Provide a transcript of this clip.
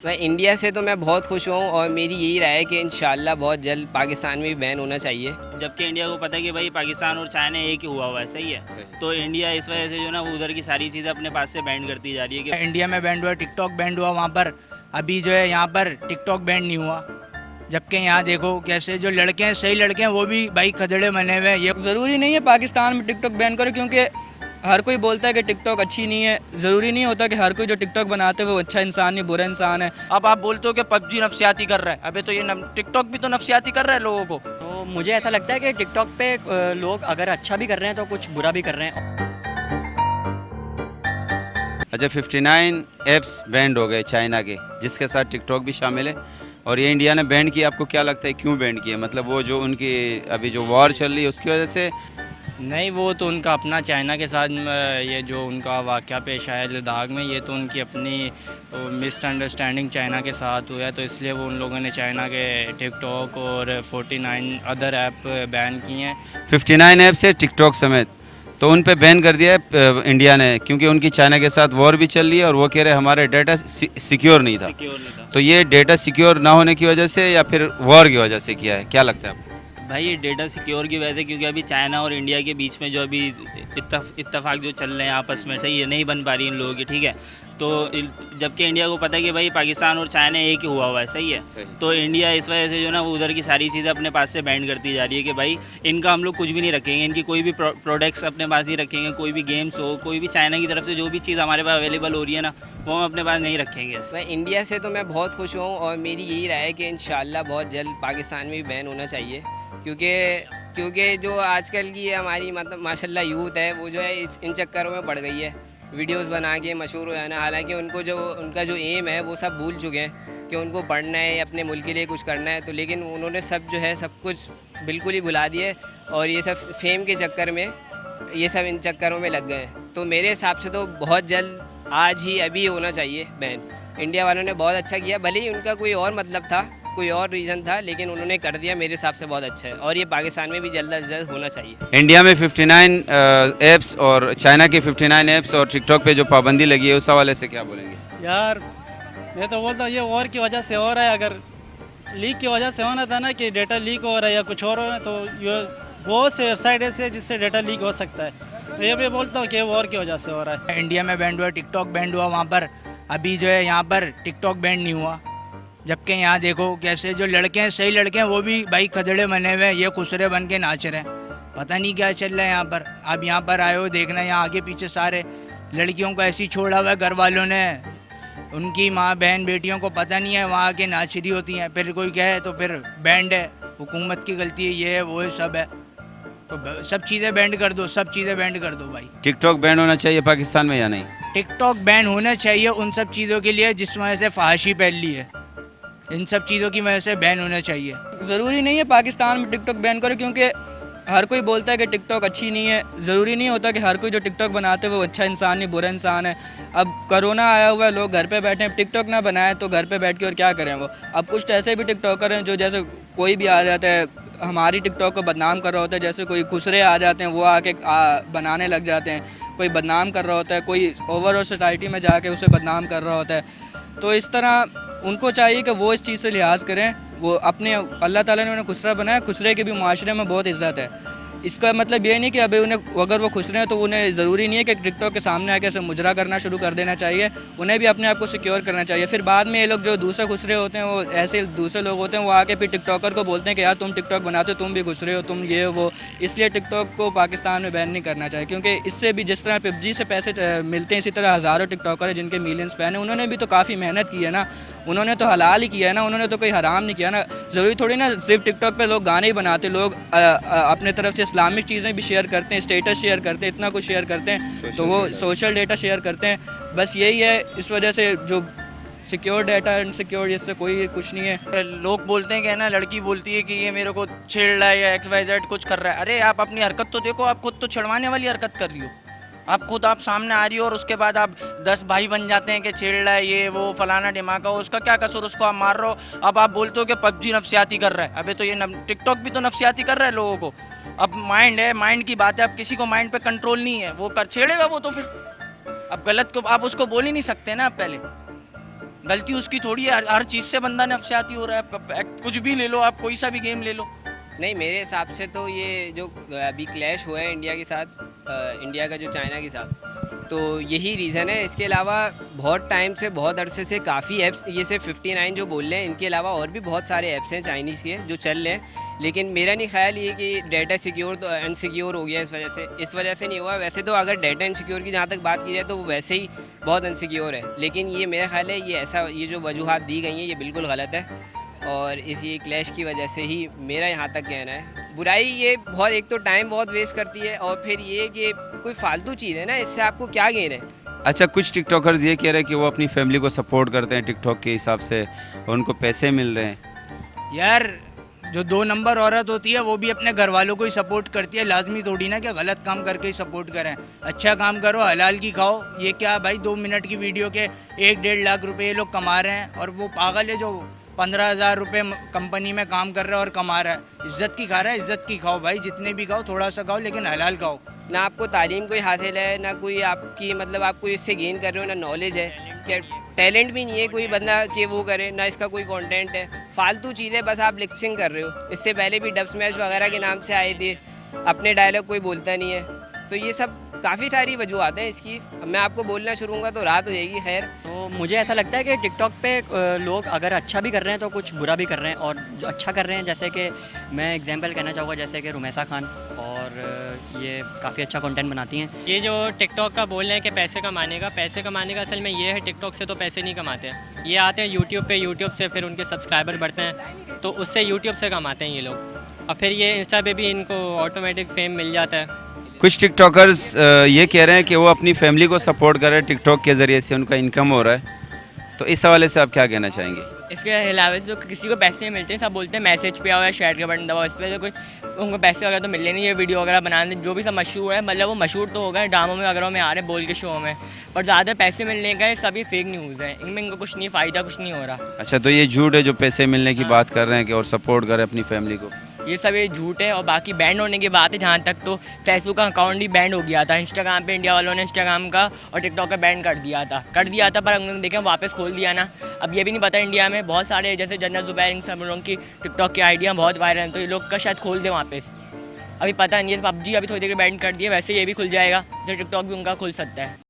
मैं इंडिया से तो मैं बहुत खुश हूँ और मेरी यही राय है कि इंशाल्लाह बहुत जल्द पाकिस्तान में भी बैन होना चाहिए। जबकि इंडिया को पता है कि भाई पाकिस्तान और चाइना एक ही हुआ हुआ है, सही है। तो इंडिया इस वजह से जो ना वो उधर की सारी चीज़ें अपने पास से बैंड करती जा रही है कि इंडिया में बैंड हुआ, टिकटॉक बैंड हुआ वहाँ पर। अभी जो है यहाँ पर टिकटॉक बैंड नहीं हुआ। जबकि यहाँ देखो कैसे जो लड़के हैं, सही लड़के हैं, वो भी भाई खदड़े बने हुए हैं। ये ज़रूरी नहीं है पाकिस्तान में टिकटॉक बैन करो, क्योंकि हर कोई बोलता है कि टिकटॉक अच्छी नहीं है। ज़रूरी नहीं होता कि हर कोई जो टिकटॉक बनाते हैं वो अच्छा इंसान है, बुरा इंसान है। अब आप बोलते हो कि पबजी नफसियाती कर रहा है, अबे तो ये टिकटॉक भी तो नफसियाती कर रहा है लोगों को। तो मुझे ऐसा लगता है कि टिकटॉक पे लोग अगर अच्छा भी कर रहे हैं तो कुछ बुरा भी कर रहे हैं। अच्छा, 59 ऐप्स बैंड हो गए चाइना के, जिसके साथ टिकटॉक भी शामिल है। और ये इंडिया ने बैंड किया, आपको क्या लगता है क्यों बैंड किया? मतलब वो जो उनकी अभी जो वॉर चल रही है उसकी वजह से? नहीं, वो तो उनका अपना चाइना के साथ ये जो उनका वाक़या पेश आया लद्दाख में, ये तो उनकी अपनी मिसअंडरस्टैंडिंग चाइना के साथ हुआ है। तो इसलिए वो उन लोगों ने चाइना के टिकटॉक और 49 अदर ऐप बैन किए हैं। 59 ऐप्स है टिकटॉक समेत, तो उन पे बैन कर दिया है इंडिया ने, क्योंकि उनकी चाइना के साथ वॉर भी चल रही है और वो कह रहे हमारे डाटा सिक्योर नहीं था। तो ये डाटा सिक्योर ना होने की वजह से या फिर वॉर की वजह से किया है, क्या लगता है आपको? भाई ये डेटा सिक्योर की वजह से, क्योंकि अभी चाइना और इंडिया के बीच में जो अभी इत्तेफाक जो चल रहे हैं आपस में, सही है, नहीं बन पा रही इन लोगों की, ठीक है। तो जबकि इंडिया को पता है कि भाई पाकिस्तान और चाइना एक ही हुआ हुआ है, सही है। तो इंडिया इस वजह से जो ना वो उधर की सारी चीज़ें अपने पास से बैंड करती जा रही है कि भाई इनका हम लोग कुछ भी नहीं रखेंगे, इनकी कोई भी प्रोडक्ट्स अपने पास नहीं रखेंगे, कोई भी गेम्स हो, कोई भी चाइना की तरफ से जो भी चीज़ हमारे पास अवेलेबल हो रही है ना, वो हम अपने पास नहीं रखेंगे। मैं इंडिया से तो मैं बहुत खुश हूँ और मेरी यही राय है कि इंशाल्लाह बहुत जल्द पाकिस्तान में भी बैन होना चाहिए। क्योंकि जो आजकल की हमारी मतलब माशाल्लाह यूथ है, वो जो है इन चक्करों में पड़ गई है, वीडियोस बना के मशहूर हो जाना। हालांकि उनका जो एम है वो सब भूल चुके हैं कि उनको पढ़ना है, अपने मुल्क के लिए कुछ करना है। तो लेकिन उन्होंने सब जो है सब कुछ बिल्कुल ही भुला दिए और ये सब फेम के चक्कर में, ये सब इन चक्करों में लग गए हैं। तो मेरे हिसाब से तो बहुत जल्द, आज ही अभी होना चाहिए बैन। इंडिया वालों ने बहुत अच्छा किया, भले ही उनका कोई और मतलब था, कोई और रीज़न था, लेकिन उन्होंने कर दिया, मेरे हिसाब से बहुत अच्छा है। और ये पाकिस्तान में भी जल्द अज जल्द होना चाहिए। इंडिया में 59 ऐप्स और चाइना के 59 ऐप्स और टिकटॉक पे जो पाबंदी लगी है उस हवाले से क्या बोलेंगे? यार मैं तो बोलता हूँ ये वॉर की वजह से हो रहा है। अगर लीक की वजह से होना था ना कि डेटा लीक हो रहा है या कुछ और हो रहा है, तो ये बहुत से वेबसाइट ऐसे जिससे डेटा लीक हो सकता है। तो ये भी बोलता हूँ कि वॉर की वजह से हो रहा है। इंडिया में बैंड हुआ, टिकटॉक बैंड हुआ वहाँ पर। अभी जो है यहाँ पर टिकटॉक बैंड नहीं हुआ। जबकि यहाँ देखो कैसे जो लड़के हैं, सही लड़के हैं, वो भी भाई खदड़े बने हुए हैं, ये खुसरे बन के नाच रहे हैं। पता नहीं क्या चल रहा है यहाँ पर। अब यहाँ पर आए हो, देखना यहाँ आगे पीछे सारे लड़कियों को ऐसी छोड़ा हुआ है घर वालों ने, उनकी माँ बहन बेटियों को पता नहीं है, वहाँ के नाच रही होती हैं। फिर कोई कहे तो फिर बैंड है, हुकूमत की गलती है, ये है वो है, सब है। तो सब चीज़ें बैंड कर दो, सब चीज़ें बैंड कर दो भाई। टिकटॉक बैन होना चाहिए पाकिस्तान में या नहीं? टिकटॉक बैन होना चाहिए उन सब चीज़ों के लिए जिस वजह से फहाशी फैल ली है। इन सब चीज़ों की वजह से बैन होना चाहिए। ज़रूरी नहीं है पाकिस्तान में टिकटॉक बैन करो, क्योंकि हर कोई बोलता है कि टिकटॉक अच्छी नहीं है। ज़रूरी नहीं होता कि हर कोई जो टिकटॉक बनाते हैं वो अच्छा इंसान नहीं, बुरा इंसान है। अब कोरोना आया हुआ है, लोग घर पे बैठे हैं, टिकटॉक ना बनाए तो घर पे बैठ के और क्या करें वो। अब कुछ ऐसे भी टिकटॉकर हैं जो जैसे कोई भी आ जाता है, हमारी टिकटॉक को बदनाम कर रहा होता है। जैसे कोई खुसरे आ जाते हैं, वो आके बनाने लग जाते हैं। कोई बदनाम कर रहा होता है, कोई ओवरऑल सोसाइटी में जाके उसे बदनाम कर रहा होता है। तो इस तरह उनको चाहिए कि वो इस चीज़ से लिहाज करें। वो अपने अल्लाह ताला ने उन्हें खुसरा बनाया, खुसरे की भी माशरे में बहुत इज़्ज़त है। इसका मतलब ये नहीं कि अभी उन्हें अगर वो खुश रहे हैं तो उन्हें ज़रूरी नहीं है कि टिकटॉक के सामने आके ऐसे मुजरा करना शुरू कर देना चाहिए। उन्हें भी अपने आप को सिक्योर करना चाहिए। फिर बाद में ये लोग जो दूसरे खुसरे होते हैं, वो ऐसे दूसरे लोग होते हैं, वो आके फिर टिकटॉकर को बोलते हैं कि यार तुम टिकटॉक बनाते हो, तुम भी खुसरे हो, तुम ये वो। इसलिए टिकटॉक को पाकिस्तान में बैन नहीं करना चाहिए, क्योंकि इससे भी जिस तरह पबजी से पैसे मिलते हैं, इसी तरह हज़ारों टिकटॉकर हैं जिनके मिलियंस फ़ैन हैं। उन्होंने भी तो काफ़ी मेहनत की है ना, उन्होंने तो हलाल ही किया है ना, उन्होंने तो कोई हराम नहीं किया ना। ज़रूरी थोड़ी ना सिर्फ टिकटॉक पे लोग गाने ही बनाते, लोग अपने तरफ से इस्लामिक चीज़ें भी शेयर करते हैं, स्टेटस शेयर करते हैं, इतना कुछ शेयर करते हैं, तो वो सोशल डेटा शेयर करते हैं। बस यही है, इस वजह से जो सिक्योर डाटा इनसिक्योर, इससे कोई कुछ नहीं है। लोग बोलते हैं कि ना, लड़की बोलती है कि ये मेरे को छेड़ रहा है या XYZ कुछ कर रहा है। अरे आप अपनी हरकत तो देखो, आप खुद तो छेड़वाने वाली हरकत कर रही हो। आप सामने आ रही हो और उसके बाद आप 10 भाई बन जाते हैं कि छेड़ रहा है, ये वो फलाना दिमागा, उसका क्या कसूर, उसको आप मार रहे हो। अब आप बोलते हो कि पबजी नफसियाती कर रहा है, अबे तो ये टिकटॉक भी तो नफसियाती कर रहा है लोगों को। अब माइंड है, माइंड की बात है, अब किसी को माइंड पे कंट्रोल नहीं है, वो कर छेड़ेगा वो। तो फिर अब गलत को आप उसको बोल ही नहीं सकते ना। आप पहले गलती उसकी थोड़ी है, हर चीज़ से बंदा नफसियाती हो रहा है, कुछ भी ले लो आप, कोई सा भी गेम ले लो। नहीं, मेरे हिसाब से तो ये जो अभी क्लैश हुआ है इंडिया के साथ, इंडिया का जो चाइना के साथ, तो यही रीज़न है। इसके अलावा बहुत टाइम से, बहुत अरसे से काफ़ी ऐप्स, ये सिर्फ 59 जो बोल रहे हैं, इनके अलावा और भी बहुत सारे ऐप्स हैं चाइनीज़ के जो चल रहे हैं। लेकिन मेरा नहीं ख्याल ये कि डाटा सिक्योर तो अनसिक्योर हो गया इस वजह से नहीं हुआ। वैसे तो अगर डाटा इनसिक्योर की जहाँ तक बात की जाए तो वो वैसे ही बहुत अनसिक्योर है, लेकिन ये मेरा ख्याल है ये जो वजूहात दी गई हैं ये बिल्कुल गलत है, और इस ये क्लैश की वजह से ही मेरा यहाँ तक कहना है। बुराई ये बहुत, एक तो टाइम बहुत वेस्ट करती है, और फिर ये कि कोई फालतू चीज़ है ना, इससे आपको क्या गेन है। अच्छा, कुछ टिकटॉकर्स ये कह रहे हैं कि वो अपनी फैमिली को सपोर्ट करते हैं टिकटॉक के हिसाब से और उनको पैसे मिल रहे हैं। यार जो 2 नंबर औरत होती है वो भी अपने घर वालों को ही सपोर्ट करती है, लाजमी थोड़ी ना कि गलत काम करके ही सपोर्ट करें। अच्छा काम करो, हलाल की खाओ। ये क्या भाई 2 मिनट की वीडियो के 1-1.5 लाख रुपए ये लोग कमा रहे हैं, और वो पागल है जो 15,000 रुपये कंपनी में काम कर रहा है और कमा रहा है। इज्जत की खा रहा है, इज्जत की खाओ भाई, जितने भी खाओ थोड़ा सा खाओ, लेकिन हलाल खाओ। ना आपको तालीम कोई हासिल है, ना कोई आपकी मतलब आप कोई इससे गेन कर रहे हो, ना नॉलेज है, क्या टैलेंट भी नहीं है कोई बंदा कि वो करे, ना इसका कोई कंटेंट है। फालतू चीज़ें बस आप लिपसिंग कर रहे हो। इससे पहले भी डब स्मैश वगैरह के नाम से आए थे, अपने डायलॉग कोई बोलता नहीं है। तो ये सब काफ़ी सारी वजूहत हैं इसकी। अब मैं आपको बोलना शुरू करूँगा तो रात हो जाएगी। खैर, तो मुझे ऐसा लगता है कि टिकटॉक पे लोग अगर अच्छा भी कर रहे हैं तो कुछ बुरा भी कर रहे हैं, और जो अच्छा कर रहे हैं, जैसे कि मैं एग्जांपल कहना चाहूँगा, जैसे कि रुमैसा खान, और ये काफ़ी अच्छा कंटेंट बनाती हैं। ये जो टिकटॉक का बोल रहे हैं कि पैसे कमाने का असल में ये है, टिकटॉक से तो पैसे नहीं कमाते हैं। ये आते हैं यूट्यूब पे, यूट्यूब से फिर उनके सब्सक्राइबर बढ़ते हैं, तो उससे यूट्यूब से कमाते हैं ये लोग, और फिर ये इंस्टा पे भी इनको ऑटोमेटिक फेम मिल जाता है। कुछ टिकटॉकर्स ये कह रहे हैं कि वो अपनी फैमिली को सपोर्ट कर रहे हैं, टिकटॉक के ज़रिए से उनका इनकम हो रहा है। तो इस हवाले से आप क्या कहना चाहेंगे? इसके अलावा जो किसी को पैसे नहीं मिलते हैं, सब बोलते हैं मैसेज पे आओ या शेयर का बटन दबाओ, इस पर तो कोई उनको पैसे वगैरह तो मिलने नहीं है। वीडियो वगैरह बनाने जो भी सब मशहूर है, मतलब वो मशहूर तो हो गए, ड्रामों में वगैरह में आ रहे हैं, बोल के शो में, पर ज़्यादा पैसे मिलने का सभी फेक न्यूज़ है, इनमें इनको कुछ नहीं फ़ायदा, कुछ नहीं हो रहा। अच्छा, तो ये झूठ है जो पैसे मिलने की बात कर रहे हैं कि और सपोर्ट करें अपनी फैमिली को? ये सब ये झूठ है। और बाकी बैंड होने की बात है जहाँ तक, तो फेसबुक का अकाउंट भी बैंड हो गया था, इंस्टाग्राम पे इंडिया वालों ने इंस्टाग्राम का और टिकटॉक का बैंड कर दिया था, पर उन्होंने देखा वापस खोल दिया ना। अब ये भी नहीं पता इंडिया में बहुत सारे जैसे जनरल जुबैर, इन सब लोगों की टिकटॉक की आइडिया बहुत वायरल हैं, तो ये लोग का शायद खोल दें वापस, अभी पता नहीं है। पबजी अभी थोड़ी देर बैंड कर दिया, वैसे ये भी खुल जाएगा, तो टिकटॉक भी उनका खुल सकता है।